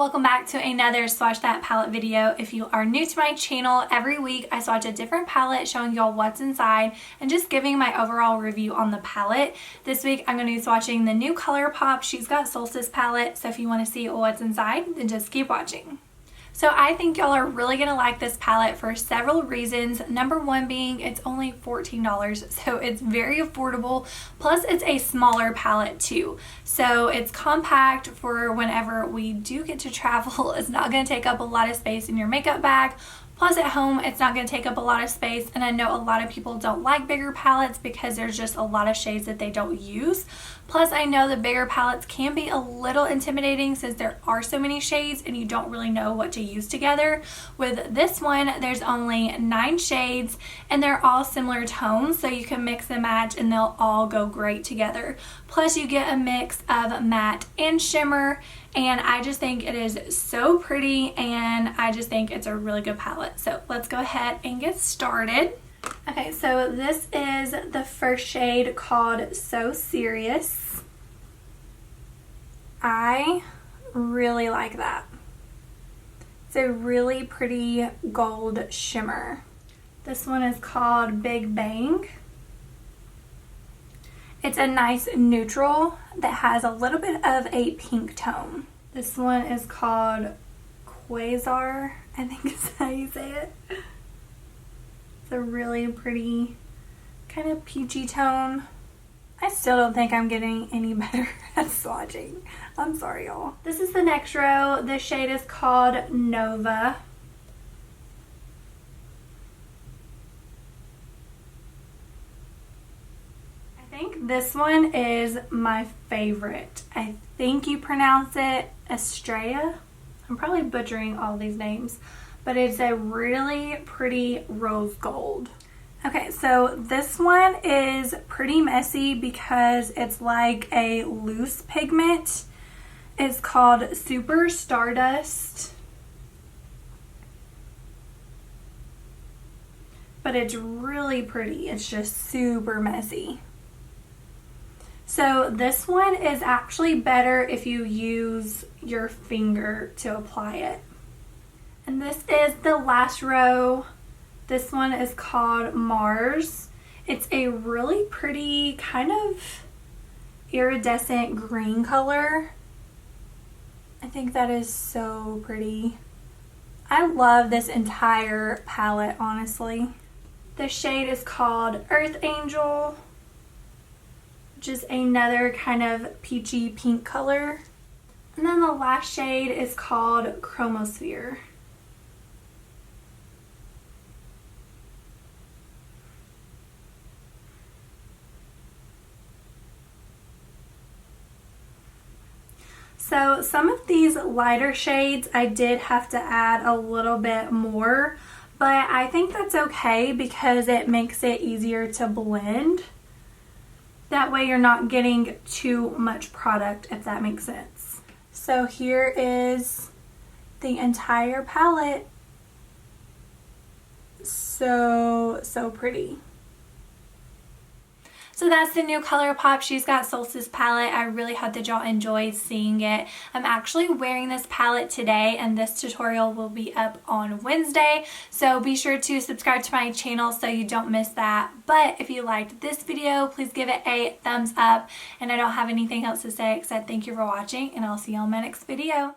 welcome back to another Swatch That Palette video. If you are new to my channel, every week I swatch a different palette showing y'all what's inside and just giving my overall review on the palette. This week I'm going to be swatching the new Colourpop She's Got Solstice palette, so if you want to see what's inside, then just keep watching. So I think y'all are really going to like this palette for several reasons. Number one being it's only $14, so it's very affordable. Plus it's a smaller palette too. So it's compact for whenever we do get to travel. It's not going to take up a lot of space in your makeup bag. Plus at home, it's not going to take up a lot of space, and I know a lot of people don't like bigger palettes because there's just a lot of shades that they don't use. Plus I know the bigger palettes can be a little intimidating since there are so many shades and you don't really know what to use together. With this one, there's only 9 shades and they're all similar tones, so you can mix and match and they'll all go great together. Plus you get a mix of matte and shimmer, and I just think it is so pretty and I just think it's a really good palette. So let's go ahead and get started. Okay, so this is the first shade called So Serious. I really like that. It's a really pretty gold shimmer. This one is called Big Bang. It's a nice neutral that has a little bit of a pink tone. This one is called Quasar, I think is how you say it. It's a really pretty kind of peachy tone. I still don't think I'm getting any better at swatching. I'm sorry, y'all. This is the next row. This shade is called Nova. I think this one is my favorite. I think you pronounce it Estrella. I'm probably butchering all these names, but it's a really pretty rose gold. Okay, so this one is pretty messy because it's like a loose pigment. It's called Super Stardust. But it's really pretty. It's just super messy. So this one is actually better if you use your finger to apply it. And this is the last row. This one is called Mars. It's a really pretty kind of iridescent green color. I think that is so pretty. I love this entire palette, honestly. The shade is called Earth Angel, which is another kind of peachy pink color. And then the last shade is called Chromosphere. So some of these lighter shades I did have to add a little bit more, but I think that's okay because it makes it easier to blend. That way you're not getting too much product, if that makes sense. So here is the entire palette. So pretty. So that's the new Colourpop She's Got Solstice palette. I really hope that y'all enjoyed seeing it. I'm actually wearing this palette today and this tutorial will be up on Wednesday. So be sure to subscribe to my channel so you don't miss that. But if you liked this video, please give it a thumbs up. And I don't have anything else to say except thank you for watching, and I'll see you on my next video.